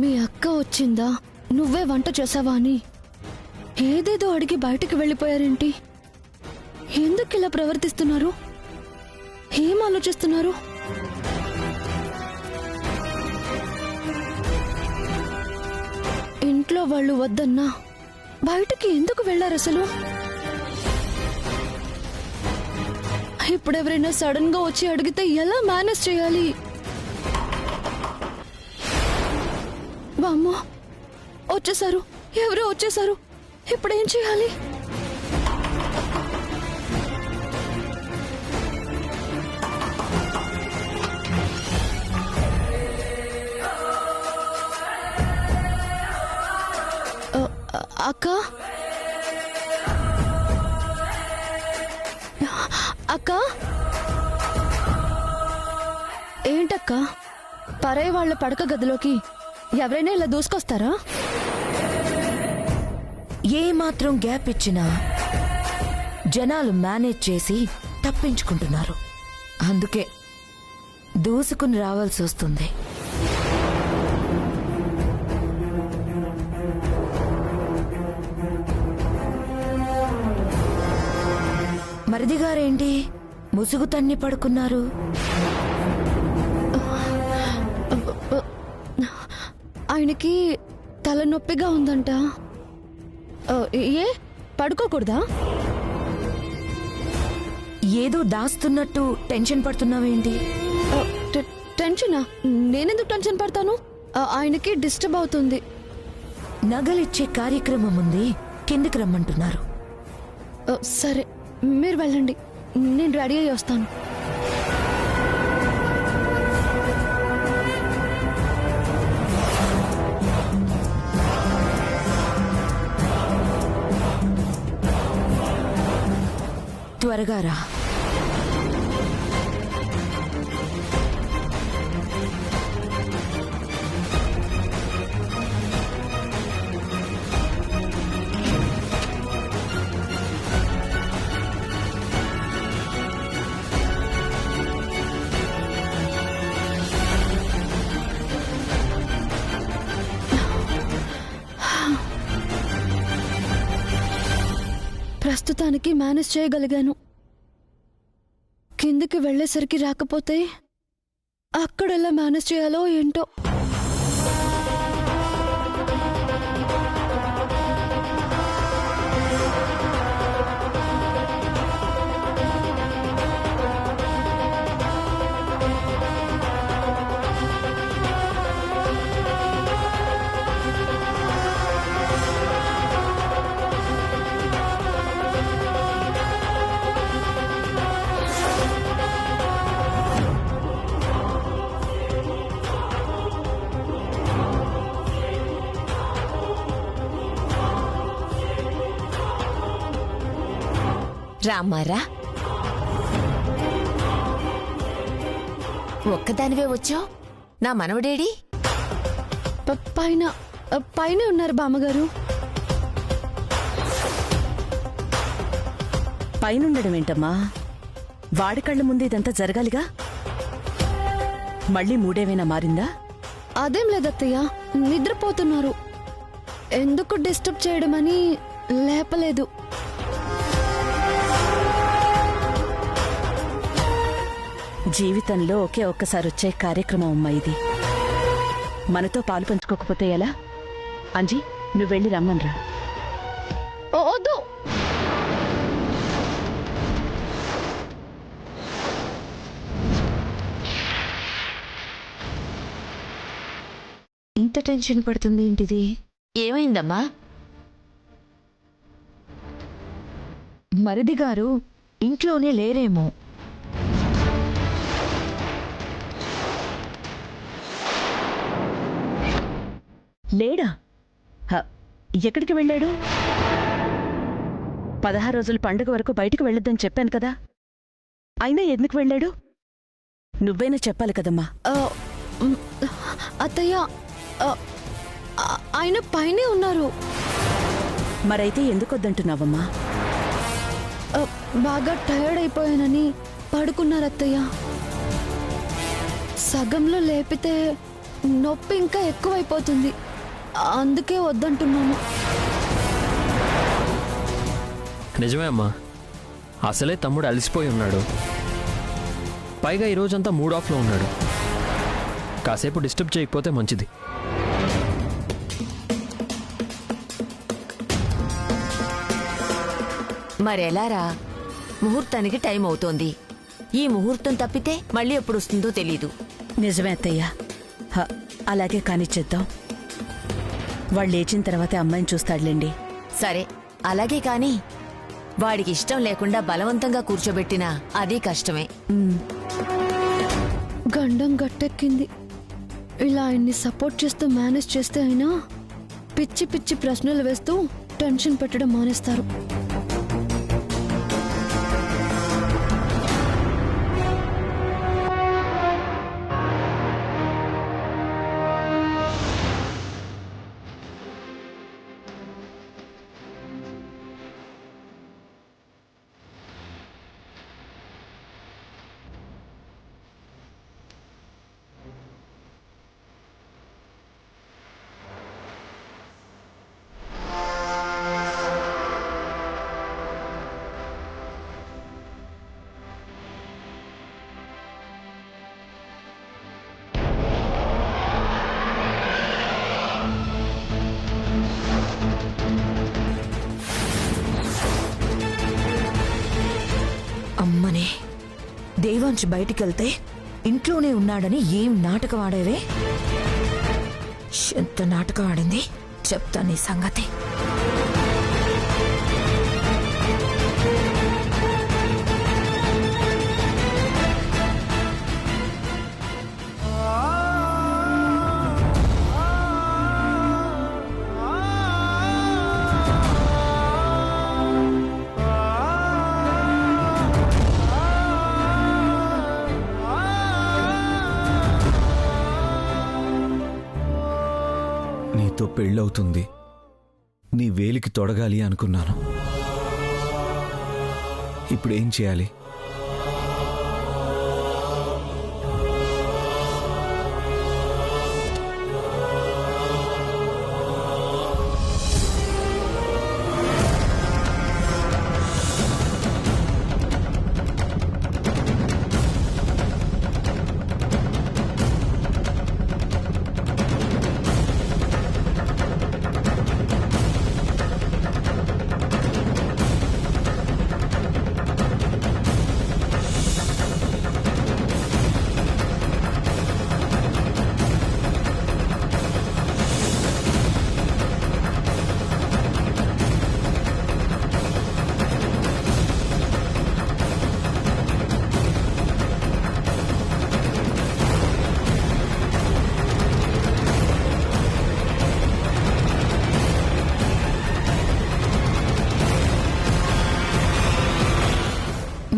మీ అక్క వచ్చిందా, నువ్వే వంట చేసావా అని ఏదేదో అడిగి బయటికి వెళ్ళిపోయారేంటి? ఎందుకు ఇలా ప్రవర్తిస్తున్నారు? ఏం ఆలోచిస్తున్నారు? ఇంట్లో వాళ్ళు వద్దన్నా బయటికి ఎందుకు వెళ్లారు అసలు? ఇప్పుడెవరైనా సడన్ గా వచ్చి అడిగితే ఎలా మేనేజ్ చేయాలి? వామ్మో, వచ్చేసారు, ఎవరో వచ్చేసారు. ఇప్పుడేం చేయాలి? అక్క, అక్క, ఏంటక్క? పరాయి వాళ్ళ పడక గదిలోకి ఎవరైనా ఇలా దూసుకొస్తారా? ఏ మాత్రం గ్యాప్ ఇచ్చినా జనాలు మేనేజ్ చేసి తప్పించుకుంటున్నారు. అందుకే దూసుకుని రావాల్సి వస్తుంది. మరిదిగారేంటి ముసుగు తన్ని పడుకున్నారు? ఆయనకి తలనొప్పిగా ఉందంట. ఏ పడుకోకూడదా? ఏదో దాస్తున్నట్టు టెన్షన్ పడుతున్నావేంటి? టెన్షనా? నేనెందుకు టెన్షన్ పడతాను? ఆయనకి డిస్టర్బ్ అవుతుంది. నగలిచ్చే కార్యక్రమం ఉంది, కిందికి రమ్మంటున్నారు. సరే, మీరు వెళ్ళండి, నేను రెడీ అయ్యి వస్తాను. త్వరగా రా. ప్రస్తుతానికి మేనేజ్ చేయగలిగాను. కిందికి వెళ్లేసరికి రాకపోతే అక్కడెలా మేనేజ్ చేయాలో ఏంటో. రామారా, ఒక్కదానివే వచ్చావు? నా మనవడేడి? పైన ఉన్నారు బామ్మగారు. పైనుండడం ఏంటమ్మా? వాడి కళ్ళ ముందు ఇదంతా జరగాలిగా. మళ్ళీ మూడేమైనా మారిందా? అదేం లేదత్తయ్య, నిద్రపోతున్నారు. ఎందుకు డిస్టర్బ్ చేయడమని లేపలేదు. జీవితంలో ఒకే ఒక్కసారి వచ్చే కార్యక్రమం అమ్మా ఇది. మనతో పాలు పంచుకోకపోతే ఎలా? అంజీ, నువ్వు వెళ్ళి రమ్మన్రా. వద్దు. ఇంత టెన్షన్ పడుతుంది ఏంటిది? ఏమైందమ్మా? మరిది గారు ఇంట్లోనే లేరేమో. లేడా? ఎక్కడికి వెళ్ళాడు? 16 రోజుల పండుగ వరకు బయటకు వెళ్ళొద్దని చెప్పాను కదా. అయినా ఎందుకు వెళ్ళాడు? నువ్వైనా చెప్పాలి కదమ్మా. అత్తయ్య, ఆయన పైనే ఉన్నారు. మరైతే ఎందుకు వద్దంటున్నావమ్మా? బాగా టైర్డ్ అయిపోయానని పడుకున్నారు అత్తయ్య. సగంలో లేపితే నొప్పి ఇంకా ఎక్కువైపోతుంది. అందుకే వద్దంటున్నాను. నిజమే అమ్మా, అసలే తమ్ముడు అలసిపోయి ఉన్నాడు. పైగా ఈరోజంతా మూడ్ ఆఫ్లో ఉన్నాడు. కాసేపు డిస్టర్బ్ చేయకపోతే మంచిది. మరెలారా? ముహూర్తానికి టైం అవుతోంది. ఈ ముహూర్తం తప్పితే మళ్ళీ ఎప్పుడు వస్తుందో తెలీదు. నిజమే అత్తయ్య. అలాగే కానిచ్చేద్దాం. వాళ్ళు లేచిన తర్వాతే అమ్మాయిని చూస్తాడులేండి. సరే అలాగే కాని వాడికి ఇష్టం లేకుండా బలవంతంగా కూర్చోబెట్టినా అది కష్టమే. గండం గట్టెక్కింది. ఇలా ఆయన్ని సపోర్ట్ చేస్తూ మేనేజ్ చేస్తే అయినా పిచ్చి పిచ్చి ప్రశ్నలు వేస్తూ టెన్షన్ పెట్టడం మానేస్తారు. అమ్మనే, దేవాంశ్ బయటికెళ్తే ఇంట్లోనే ఉన్నాడని ఏం నాటకం ఆడేవే? ఎంత నాటకం ఆడింది చెప్తా నీ సంగతి. నీతో పెళ్ళవుతుంది, నీ వేలికి తొడగాలి అనుకున్నాను. ఇప్పుడేం చేయాలి?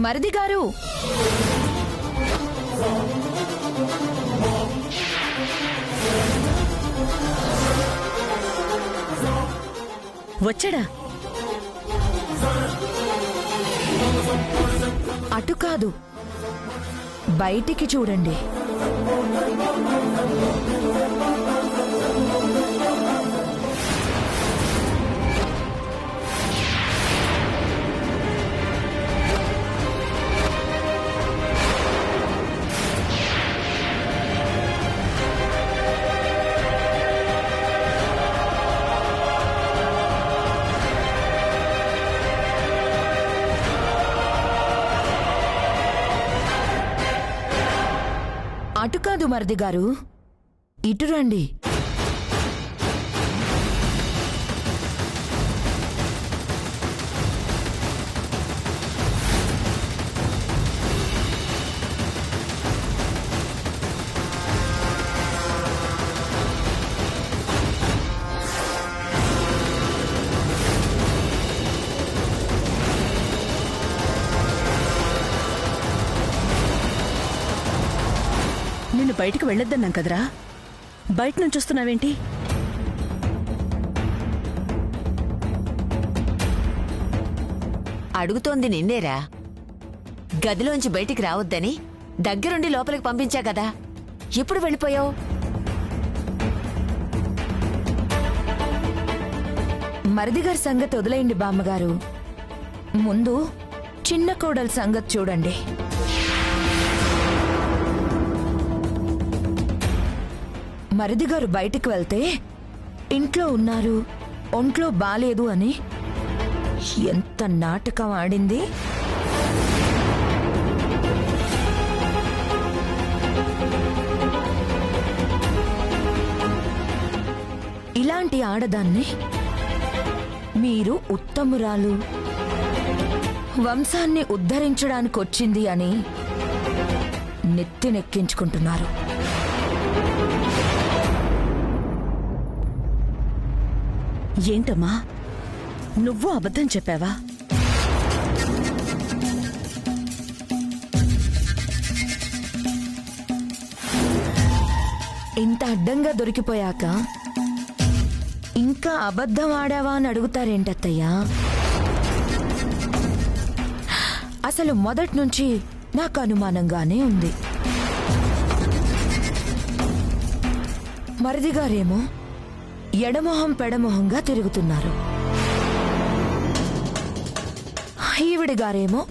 మరిది గారు, వచ్చాడా? అటు కాదు, బయటికి చూడండి. అటు కాదు మరిది గారు, ఇటు రండి. నిన్ను బయటికి వెళ్ళొద్దన్నాం కదరా, బయట నుంచి వస్తున్నావేంటి? అడుగుతోంది నిన్నేరా. గదిలోంచి బయటికి రావద్దని దగ్గరుండి లోపలికి పంపించా కదా. ఎప్పుడు వెళ్ళిపోయావు? మరిదిగారి సంగతి వదిలేయండి బామ్మగారు. ముందు చిన్న కోడల సంగతి చూడండి. మరిదిగారు బయటికి వెళ్తే ఇంట్లో ఉన్నారు, ఒంట్లో బాలేదు అని ఎంత నాటకం ఆడింది. ఇలాంటి ఆడదాన్ని మీరు ఉత్తమురాలు, వంశాన్ని ఉద్ధరించడానికి వచ్చింది అని నెత్తినెక్కించుకుంటున్నారు. ఏంటమ్మా, నువ్వు అబద్ధం చెప్పావా? ఇంత అడ్డంగా దొరికిపోయాక ఇంకా అబద్ధం ఆడావా అని అడుగుతారేంటత్తయ్యా? అసలు మొదటి నుంచి నాకు అనుమానంగానే ఉంది. మరిదిగారేమో ఎడమొహం పెడమొహంగా తిరుగుతున్నారు, ఈవిడిగారేమో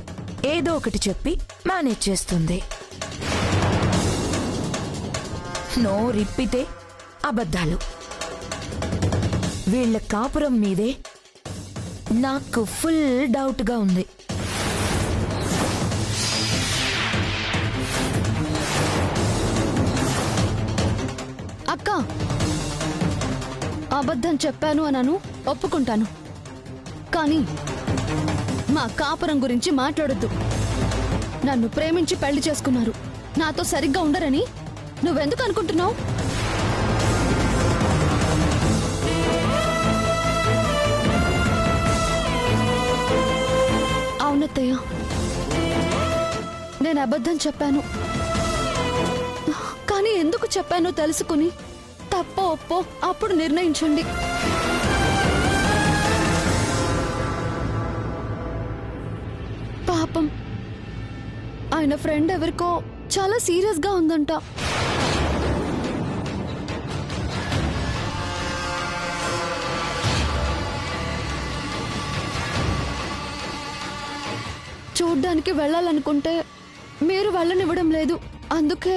ఏదో ఒకటి చెప్పి మేనేజ్ చేస్తుంది. నోరిప్పితే అబద్ధాలు. వీళ్ళ కాపురం మీదే నాకు ఫుల్ డౌట్గా ఉంది. అక్క, అబద్ధం చెప్పాను అనను, ఒప్పుకుంటాను. కానీ మా కాపురం గురించి మాట్లాడొద్దు. నన్ను ప్రేమించి పెళ్లి చేసుకున్నారు, నాతో సరిగ్గా ఉండరని నువ్వెందుకు అనుకుంటున్నావు? అవునత్తయ్య, నేను అబద్ధం చెప్పాను. కానీ ఎందుకు చెప్పానో తెలుసుకుని తప్పో ఒప్పో అప్పుడు నిర్ణయించండి. పాపం ఆయన ఫ్రెండ్ ఎవరికో చాలా సీరియస్ గా ఉందంట. చూడ్డానికి వెళ్ళాలనుకుంటే మీరు వెళ్ళనివ్వడం లేదు. అందుకే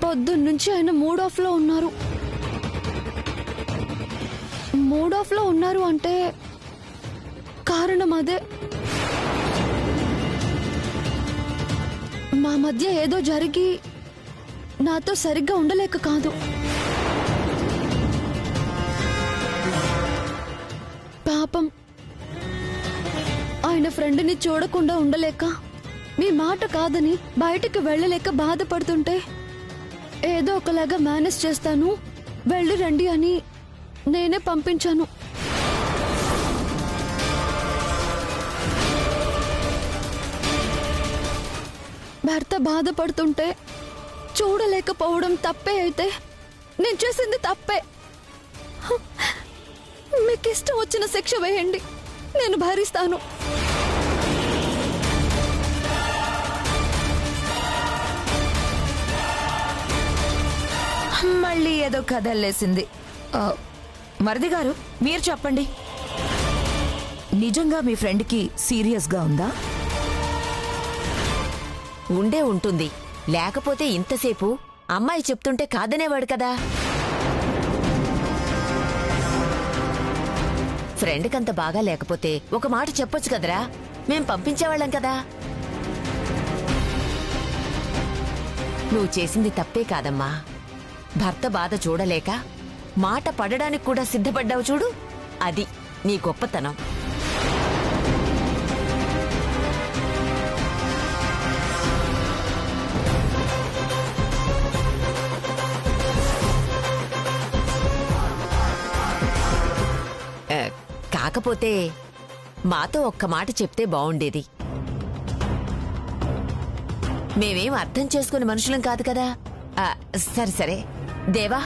పొద్దున్నుంచి ఆయన మూడ్ ఆఫ్ లో ఉన్నారు. మూడ్ ఆఫ్ లో ఉన్నారు అంటే కారణం అదే. మా మధ్య ఏదో జరిగి నాతో సరిగ్గా ఉండలేక కాదు. పాపం ఆయన ఫ్రెండ్ని చూడకుండా ఉండలేక, మీ మాట కాదని బయటికి వెళ్ళలేక బాధపడుతుంటే ఏదో ఒకలాగా మేనేజ్ చేస్తాను, వెళ్ళి రండి అని నేనే పంపించాను. భర్త బాధపడుతుంటే చూడలేకపోవడం తప్పే అయితే నేను చేసింది తప్పే. మీకు ఇష్టం వచ్చిన శిక్ష వేయండి, నేను భరిస్తాను. మళ్ళీ ఏదో కథల్లేసింది. మరిది గారు, మీరు చెప్పండి, నిజంగా మీ ఫ్రెండ్కి సీరియస్గా ఉందా? ఉండే ఉంటుంది, లేకపోతే ఇంతసేపు అమ్మాయి చెప్తుంటే కాదనేవాడు కదా. ఫ్రెండ్కంత బాగా లేకపోతే ఒక మాట చెప్పొచ్చు కదరా, మేం పంపించేవాళ్ళం కదా. నువ్వు చేసింది తప్పే కాదమ్మా. భర్త బాధ చూడలేక మాట పడడానికి కూడా సిద్ధపడ్డావు చూడు, అది నీ గొప్పతనం. కాకపోతే మాతో ఒక్క మాట చెప్తే బావుండేది. మేమేం అర్థం చేసుకునే మనుషులం కాదు కదా. సరే సరే దేవా,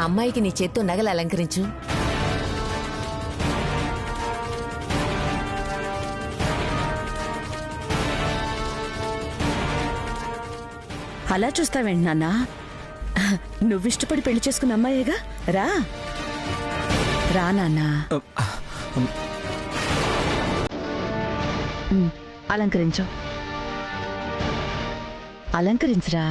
అమ్మాయికి నీ చేత్తో నగలు అలంకరించు. అలా చూస్తావేంటి నాన్న? నువ్విష్టపడి పెళ్లి చేసుకున్న అమ్మాయేగా. రా రా నాన్న. అలంకరించు, అలంకరించరా.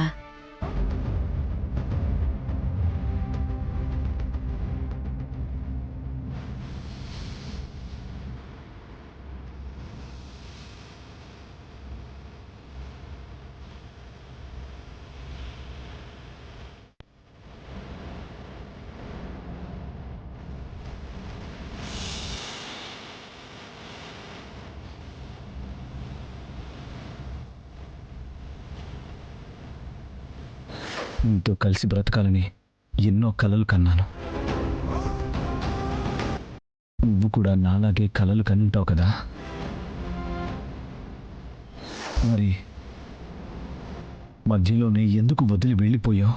నీతో కలిసి బ్రతకాలని ఎన్నో కలలు కన్నాను. నువ్వు కూడా నాలాగే కలలు కనుంటావు కదా. మరి మధ్యలోనే ఎందుకు వదిలి వెళ్ళిపోయావు?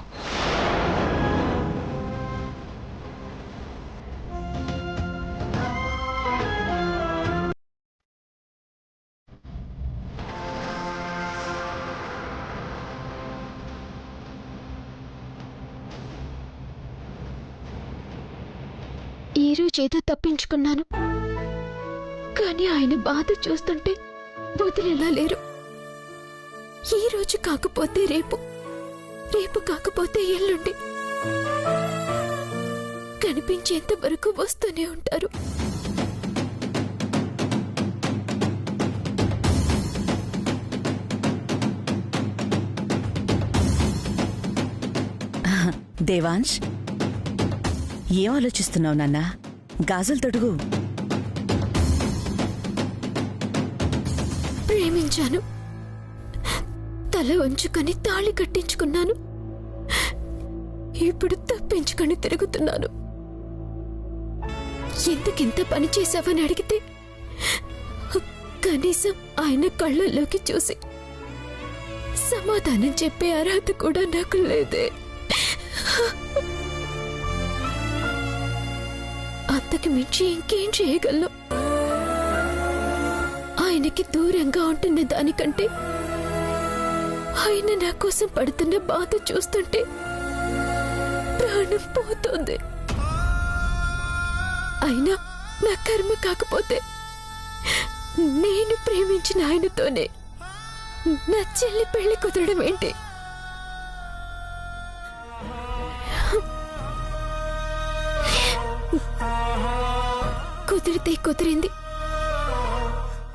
ఈ రోజేదో తప్పించుకున్నాను, కానీ ఆయన బాధ చూస్తుంటే వదిలేలా లేరు. ఈ రోజు కాకపోతే రేపు, రేపు కాకపోతే ఎల్లుండి కనిపించేంత వరకు వస్తూనే ఉంటారు. దేవాంశ్, ఏం ఆలోచిస్తున్నావు నాన్న? గాజులు తొడుగు. ప్రేమించాను, తల వంచుకొని తాళి కట్టించుకున్నాను. ఇప్పుడు తప్పించుకొని తిరుగుతున్నాను. ఎందుకింత పని చేశావని అడిగితే కనీసం ఆయన కళ్ళల్లోకి చూసి సమాధానం చెప్పే అర్హత కూడా నాకు లేదే. అంతకు మించి ఇంకేం చేయగలను? ఆయనకి దూరంగా ఉంటున్న దానికంటే ఆయన నా కోసం పడుతున్న బాధ చూస్తుంటే ప్రాణం పోతోంది. అయినా నా కర్మ కాకపోతే నేను ప్రేమించిన ఆయనతోనే నా చెల్లి పెళ్లి కుదరడం ఏంటి? కుదిరితే కుదిరింది.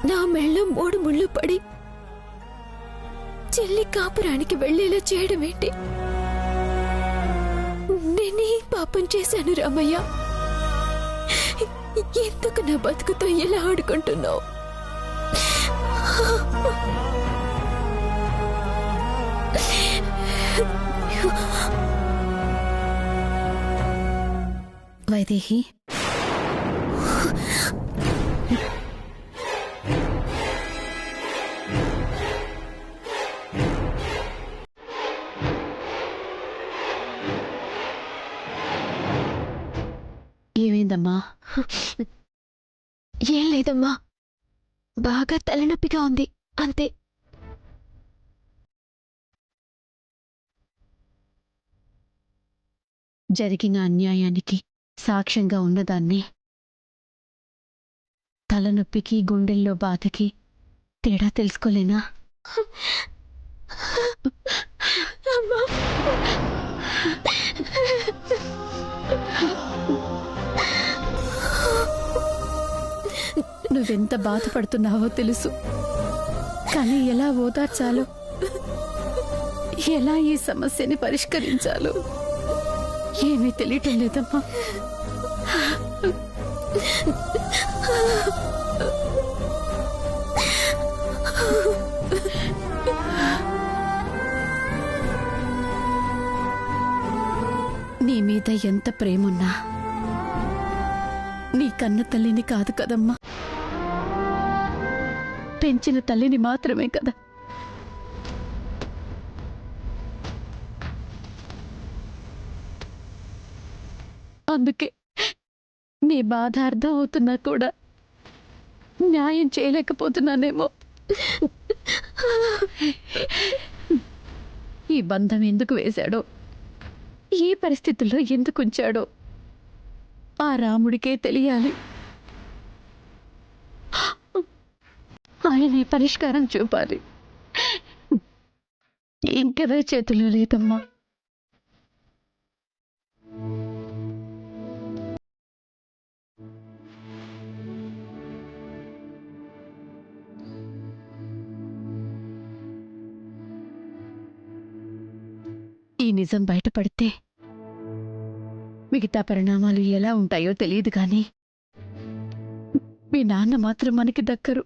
నా మెళ్ళ 3 ముళ్ళు పడి చెల్లి కాపురానికి వెళ్లేలా చేయడం ఏంటి? నేనే పాపం చేశాను రామయ్య. ఎందుకు నా బతుకుతో ఎలా ఆడుకుంటున్నావు? వైదేహి, ఏమైందమ్మా? ఏం లేదమ్మా, బాగా తలనొప్పిగా ఉంది అంతే. జరిగిన అన్యాయానికి సాక్ష్యంగా ఉన్నదాన్ని తలనొప్పికి గుండెల్లో బాధకి తేడా తెలుసుకోలేనా? నువ్వెంత బాధపడుతున్నావో తెలుసు, కానీ ఎలా ఓదార్చాలో, ఎలా ఈ సమస్యని పరిష్కరించాలో ఏమీ తెలియటం లేదమ్మా. నీ మీద ఎంత ప్రేమున్నా నీ కన్న తల్లిని కాదు కదమ్మా, పెంచిన తల్లిని మాత్రమే కదా. అందుకే నీ బాధ అర్థం అవుతున్నా కూడా న్యాయం చేయలేకపోతున్నానేమో. ఈ బంధం ఎందుకు వేశాడో, ఈ పరిస్థితుల్లో ఎందుకు ఉంచాడో ఆ రాముడికే తెలియాలి. ఆయన ఈ పరిష్కారం చూపాలి. ఇంకెవరి చేతుల్లో లేదమ్మా. ఈ నిజం బయటపడితే మిగతా పరిణామాలు ఎలా ఉంటాయో తెలియదు కానీ మీ నాన్న మాత్రం మనకి దక్కరు.